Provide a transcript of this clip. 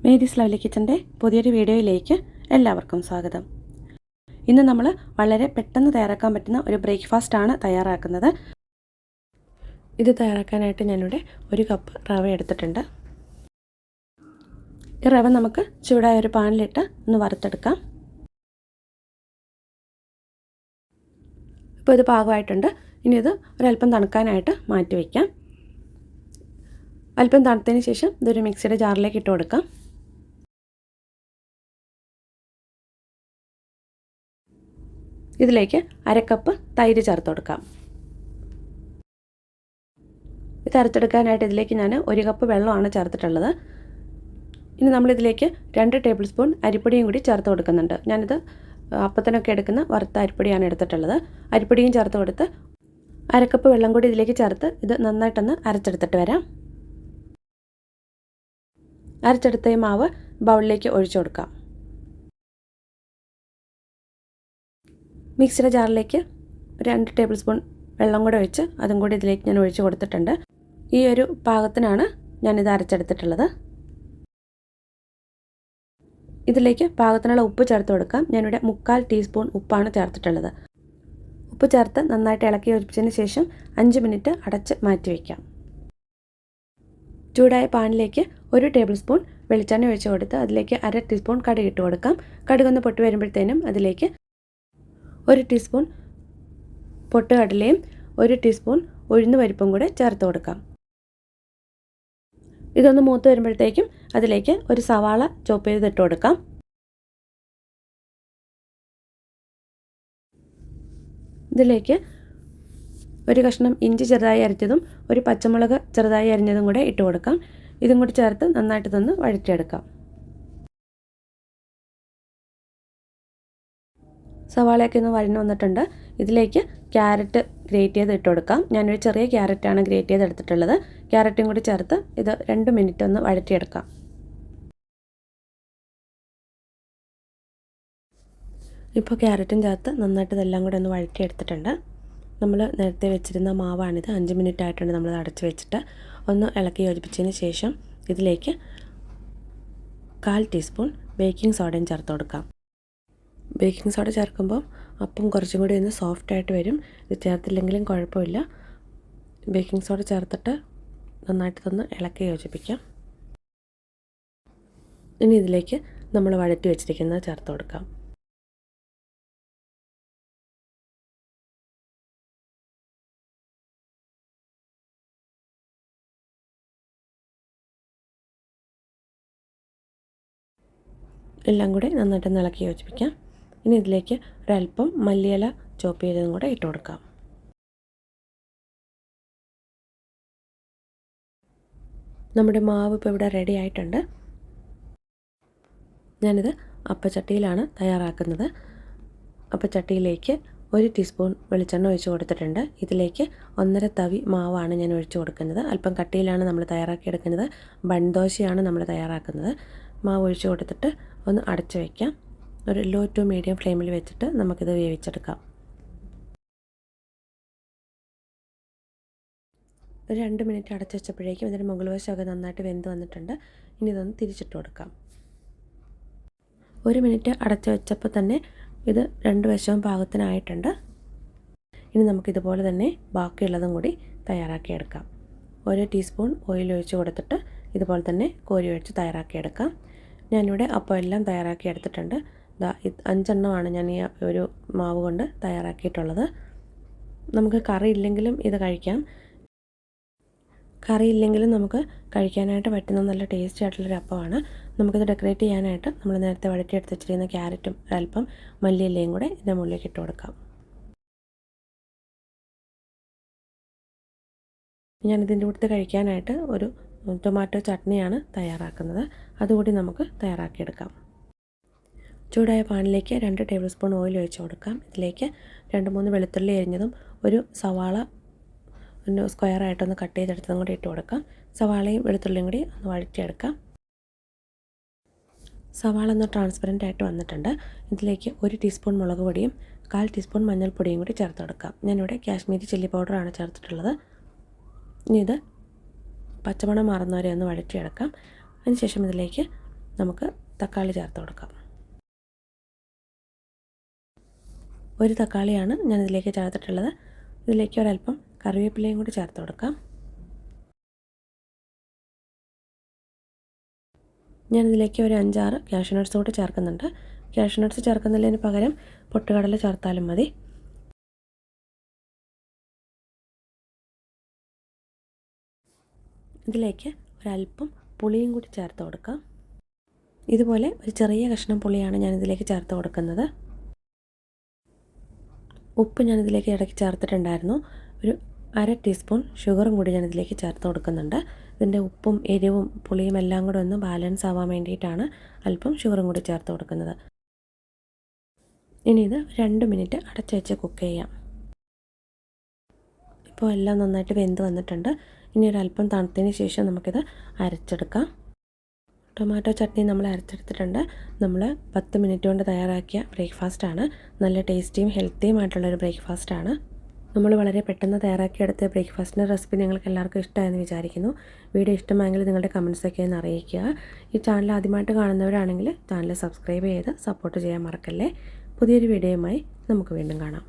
Mary's lovely കിച്ചൻ്റെ പുതിയൊരു വീഡിയോയിലേക്ക് എല്ലാവർക്കും സ്വാഗതം. ഇന്ന് നമ്മൾ വളരെ പെട്ടെന്ന് തയ്യാറാക്കാൻ പറ്റുന്ന ഒരു ബ്രേക്ക്ഫാസ്റ്റാണ് തയ്യാറാക്കുന്നത്. ഇത് തയ്യാറാക്കാനായിട്ട് ഞാനിവിടെ 1 കപ്പ് റവ എടുത്തിട്ടുണ്ട്. ഈ റവ നമുക്ക് ചൂടായ ഒരു പാനിലിട്ട് ഒന്ന് വറുത്തെടുക്കാം. ഇപ്പോൾ ഇത് പാകമായിട്ടുണ്ട്. ഇനി ഇത് ഒരല്പം തണുക്കാനായിട്ട് മാറ്റി വയ്ക്കാം. അല്പം തണുത്തതിന് ശേഷം ഇതൊരു മിക്സിയുടെ ജാറിലേക്ക് ഇട്ട് കൊടുക്കാം. ഇതിലേക്ക് 1/2 കപ്പ് തൈര് ചേർത്ത് കൊടുക്കാം. ഇത് അരച്ചെടുക്കാനായിട്ട് ഇതിലേക്ക് ഞാൻ 1 കപ്പ് വെള്ളമാണ് ചേർത്തിട്ടുള്ളത്. ഇനി നമ്മളിതിലേക്ക് 2 ടേബിൾ സ്പൂൺ അരിപ്പൊടിയും കൂടി ചേർത്ത് കൊടുക്കുന്നുണ്ട്. ഞാനിത് അപ്പത്തിനൊക്കെ എടുക്കുന്ന വറുത്ത അരിപ്പൊടിയാണ് എടുത്തിട്ടുള്ളത്. അരിപ്പൊടിയും ചേർത്ത് കൊടുത്ത് 1/2 കപ്പ് വെള്ളം കൂടി ഇതിലേക്ക് ചേർത്ത് ഇത് നന്നായിട്ടൊന്ന് അരച്ചെടുത്തിട്ട് വരാം. അരച്ചെടുത്ത ഈ മാവ് ബൗളിലേക്ക് ഒഴിച്ചു കൊടുക്കാം. മിക്സിയുടെ ജാറിലേക്ക് 2 ടേബിൾ സ്പൂൺ വെള്ളം കൂടെ ഒഴിച്ച് അതും കൂടി ഇതിലേക്ക് ഞാൻ ഒഴിച്ച് കൊടുത്തിട്ടുണ്ട്. ഈ ഒരു പാകത്തിനാണ് ഞാനിത് അരച്ചെടുത്തിട്ടുള്ളത്. ഇതിലേക്ക് പാകത്തിനുള്ള ഉപ്പ് ചേർത്ത് കൊടുക്കാം. ഞാനിവിടെ 3/4 ടീസ്പൂൺ ഉപ്പാണ് ചേർത്തിട്ടുള്ളത്. ഉപ്പ് ചേർത്ത് നന്നായിട്ട് ഇളക്കി യോജിപ്പിച്ചതിന് ശേഷം 5 മിനിറ്റ് അടച്ച് മാറ്റി വയ്ക്കാം. ചൂടായ പാനിലേക്ക് 1 ടേബിൾ സ്പൂൺ വെളിച്ചെണ്ണ ഒഴിച്ച് കൊടുത്ത് അതിലേക്ക് 1/2 ടീസ്പൂൺ കടുക് ഇട്ട് കൊടുക്കാം. കടുകൊന്ന് പൊട്ടി വരുമ്പോഴത്തേനും അതിലേക്ക് 1 ടീസ്പൂൺ പൊട്ടുകടലയും 1 ടീസ്പൂൺ ഉഴുന്ന് പരിപ്പും കൂടെ ചേർത്ത് കൊടുക്കാം. ഇതൊന്ന് മൂത്ത് വരുമ്പോഴത്തേക്കും അതിലേക്ക് ഒരു സവാള ചോപ്പ് ചെയ്തിട്ട് കൊടുക്കാം. ഇതിലേക്ക് ഒരു കഷ്ണം ഇഞ്ചി ചെറുതായി അരിഞ്ഞതും 1 പച്ചമുളക് ചെറുതായി അരിഞ്ഞതും കൂടെ ഇട്ട് കൊടുക്കാം. ഇതും കൂടി ചേർത്ത് നന്നായിട്ട് ഇതൊന്ന് വഴറ്റിയെടുക്കാം. സവാളയൊക്കെ ഒന്ന് വഴന്ന് വന്നിട്ടുണ്ട്. ഇതിലേക്ക് ക്യാരറ്റ് ഗ്രേറ്റ് ചെയ്ത് ഇട്ട് കൊടുക്കാം. ഞാനൊരു ചെറിയ ക്യാരറ്റാണ് ഗ്രേറ്റ് ചെയ്ത് എടുത്തിട്ടുള്ളത്. ക്യാരറ്റും കൂടി ചേർത്ത് ഇത് 2 മിനിറ്റ് ഒന്ന് വഴറ്റിയെടുക്കാം. ഇപ്പോൾ ക്യാരറ്റും ചേർത്ത് നന്നായിട്ട് ഇതെല്ലാം കൂടി ഒന്ന് വഴറ്റിയെടുത്തിട്ടുണ്ട്. നമ്മൾ നേരത്തെ വെച്ചിരുന്ന മാവാണിത്. 5 മിനിറ്റ് ആയിട്ടുണ്ട് നമ്മളത് അടച്ച് വെച്ചിട്ട്. ഒന്ന് ഇളക്കി യോജിപ്പിച്ചതിന് ശേഷം ഇതിലേക്ക് 1/4 ടീസ്പൂൺ ബേക്കിംഗ് സോഡയും ചേർത്ത് കൊടുക്കാം. ബേക്കിംഗ് സോഡ ചേർക്കുമ്പോൾ അപ്പം കുറച്ചും കൂടി ഒന്ന് സോഫ്റ്റായിട്ട് വരും. ഇത് ചേർത്തില്ലെങ്കിലും കുഴപ്പമില്ല. ബേക്കിംഗ് സോഡ ചേർത്തിട്ട് നന്നായിട്ട് ഇതൊന്ന് ഇളക്കി യോജിപ്പിക്കാം. ഇനി ഇതിലേക്ക് നമ്മൾ വഴറ്റി വെച്ചിരിക്കുന്നത് ചേർത്ത് കൊടുക്കാം. എല്ലാം കൂടി നന്നായിട്ട് ഇളക്കി യോജിപ്പിക്കാം. ഇനി ഇതിലേക്ക് ഒരല്പം മല്ലിയില ചോപ്പ് ചെയ്തതും കൂടെ ഇട്ട് കൊടുക്കാം. നമ്മുടെ മാവ് ഇപ്പോൾ ഇവിടെ റെഡി ആയിട്ടുണ്ട്. ഞാനിത് അപ്പച്ചട്ടിയിലാണ് തയ്യാറാക്കുന്നത്. അപ്പച്ചട്ടിയിലേക്ക് 1 ടീസ്പൂൺ വെളിച്ചെണ്ണ ഒഴിച്ച് കൊടുത്തിട്ടുണ്ട്. ഇതിലേക്ക് 1.5 തവി മാവാണ് ഞാൻ ഒഴിച്ച് കൊടുക്കുന്നത്. അല്പം കട്ടിയിലാണ് നമ്മൾ തയ്യാറാക്കിയെടുക്കുന്നത്. ബൺദോശയാണ് നമ്മൾ തയ്യാറാക്കുന്നത്. മാവ് ഒഴിച്ച് കൊടുത്തിട്ട് ഒന്ന് അടച്ച് വയ്ക്കാം. ഒരു ലോ ടു മീഡിയം ഫ്ലെയിമിൽ വെച്ചിട്ട് നമുക്കിത് വേവിച്ചെടുക്കാം. ഒരു 2 മിനിറ്റ് അടച്ച് വെച്ചപ്പോഴേക്കും ഇതിൻ്റെ മുകൾ വശമൊക്കെ നന്നായിട്ട് വെന്ത് വന്നിട്ടുണ്ട്. ഇനി ഇതൊന്ന് തിരിച്ചിട്ട് കൊടുക്കാം. 1 മിനിറ്റ് അടച്ച് വെച്ചപ്പോൾ തന്നെ ഇത് 2 വശവും പാകത്തിനായിട്ടുണ്ട്. ഇനി നമുക്കിതുപോലെ തന്നെ ബാക്കിയുള്ളതും കൂടി തയ്യാറാക്കിയെടുക്കാം. 1 ടീസ്പൂൺ ഓയിൽ ഒഴിച്ച് കൊടുത്തിട്ട് ഇതുപോലെ തന്നെ കോരി ഒഴിച്ച് തയ്യാറാക്കിയെടുക്കാം. ഞാനിവിടെ അപ്പം എല്ലാം തയ്യാറാക്കി എടുത്തിട്ടുണ്ട്. 5 എണ്ണമാണ് ഞാൻ ഈ ഒരു മാവ് കൊണ്ട് തയ്യാറാക്കിയിട്ടുള്ളത്. നമുക്ക് കറി ഇല്ലെങ്കിലും ഇത് കഴിക്കാം. കറി ഇല്ലെങ്കിലും നമുക്ക് കഴിക്കാനായിട്ട് പറ്റുന്ന നല്ല ടേസ്റ്റി ആയിട്ടുള്ളൊരു അപ്പമാണ്. നമുക്കിത് ഡെക്കറേറ്റ് ചെയ്യാനായിട്ട് നമ്മൾ നേരത്തെ വഴറ്റിയെടുത്ത് വെച്ചിരിക്കുന്ന ക്യാരറ്റും ഒരല്പം മല്ലിയിലയും കൂടെ ഇതിൻ്റെ മുകളിലേക്ക് ഇട്ട് കൊടുക്കാം. ഞാനിതിൻ്റെ കൂട്ടത്തിൽ കഴിക്കാനായിട്ട് ഒരു ടൊമാറ്റോ ചട്നിയാണ് തയ്യാറാക്കുന്നത്. അതുകൂടി നമുക്ക് തയ്യാറാക്കിയെടുക്കാം. ചൂടായ പാനിലേക്ക് 2 ടേബിൾ സ്പൂൺ ഓയിൽ ഒഴിച്ച് കൊടുക്കാം. ഇതിലേക്ക് 2-3 വെളുത്തുള്ളി അരിഞ്ഞതും 1 സവാള ഒന്ന് സ്ക്വയറായിട്ടൊന്ന് കട്ട് ചെയ്തെടുത്തതും കൂടി ഇട്ട് കൊടുക്കാം. സവാളയും വെളുത്തുള്ളിയും കൂടി ഒന്ന് വഴറ്റിയെടുക്കാം. സവാള ഒന്ന് ട്രാൻസ്പെറൻ്റ് ആയിട്ട് വന്നിട്ടുണ്ട്. ഇതിലേക്ക് 1 ടീസ്പൂൺ മുളക് പൊടിയും 1/4 ടീസ്പൂൺ മഞ്ഞൾപ്പൊടിയും കൂടി ചേർത്ത് കൊടുക്കാം. ഞാനിവിടെ കാശ്മീരി ചില്ലി പൗഡറാണ് ചേർത്തിട്ടുള്ളത്. ഇനി ഇത് പച്ചമണം മാറുന്നവരെ ഒന്ന് വഴറ്റിയെടുക്കാം. അതിനുശേഷം ഇതിലേക്ക് നമുക്ക് തക്കാളി ചേർത്ത് കൊടുക്കാം. ഒരു തക്കാളിയാണ് ഞാനിതിലേക്ക് ചേർത്തിട്ടുള്ളത്. ഇതിലേക്ക് ഒരല്പം കറിവേപ്പിലയും കൂടി ചേർത്ത് കൊടുക്കാം. ഞാനിതിലേക്ക് ഒരു 5-6 കാഷ്യൂ നട്ട്സ് കൂടി ചേർക്കുന്നുണ്ട്. കാഷ്യൂ നട്ട്സ് ചേർക്കുന്നതിന് പകരം പൊട്ടുകടല ചേർത്താലും മതി. ഇതിലേക്ക് ഒരല്പം പുളിയും കൂടി ചേർത്ത് കൊടുക്കാം. ഇതുപോലെ ഒരു ചെറിയ കഷ്ണം പുളിയാണ് ഞാനിതിലേക്ക് ചേർത്ത് കൊടുക്കുന്നത്. ഉപ്പ് ഞാനിതിലേക്ക് ഇടയ്ക്ക് ചേർത്തിട്ടുണ്ടായിരുന്നു. ഒരു 1/2 ടീസ്പൂൺ ഷുഗറും കൂടി ഞാനിതിലേക്ക് ചേർത്ത് കൊടുക്കുന്നുണ്ട്. ഇതിൻ്റെ ഉപ്പും എരിവും പുളിയും എല്ലാം കൂടെ ഒന്ന് ബാലൻസ് ആവാൻ വേണ്ടിയിട്ടാണ് അല്പം ഷുഗറും കൂടി ചേർത്ത് കൊടുക്കുന്നത്. ഇനി ഇത് 2 മിനിറ്റ് അടച്ച് വെച്ച് കുക്ക് ചെയ്യാം. ഇപ്പോൾ എല്ലാം നന്നായിട്ട് വെന്ത് വന്നിട്ടുണ്ട്. ഇനി ഒരല്പം തണുത്തതിന് ശേഷം നമുക്കിത് അരച്ചെടുക്കാം. ടൊമാറ്റോ ചട്നി നമ്മൾ അരച്ചെടുത്തിട്ടുണ്ട്. നമ്മൾ 10 മിനിറ്റ് കൊണ്ട് തയ്യാറാക്കിയ ബ്രേക്ക്ഫാസ്റ്റാണ്. നല്ല ടേസ്റ്റിയും ഹെൽത്തിയുമായിട്ടുള്ളൊരു ബ്രേക്ക്ഫാസ്റ്റാണ്. നമ്മൾ വളരെ പെട്ടെന്ന് തയ്യാറാക്കിയെടുത്ത ബ്രേക്ക്ഫാസ്റ്റിൻ്റെ റെസിപ്പി നിങ്ങൾക്ക് എല്ലാവർക്കും ഇഷ്ടമായെന്ന് വിചാരിക്കുന്നു. വീഡിയോ ഇഷ്ടമായെങ്കിൽ നിങ്ങളുടെ കമൻറ്റ്സൊക്കെ ഒന്ന് അറിയിക്കുക. ഈ ചാനൽ ആദ്യമായിട്ട് കാണുന്നവരാണെങ്കിൽ ചാനൽ സബ്സ്ക്രൈബ് ചെയ്ത് സപ്പോർട്ട് ചെയ്യാൻ മറക്കല്ലേ. പുതിയൊരു വീഡിയോയുമായി നമുക്ക് വീണ്ടും കാണാം.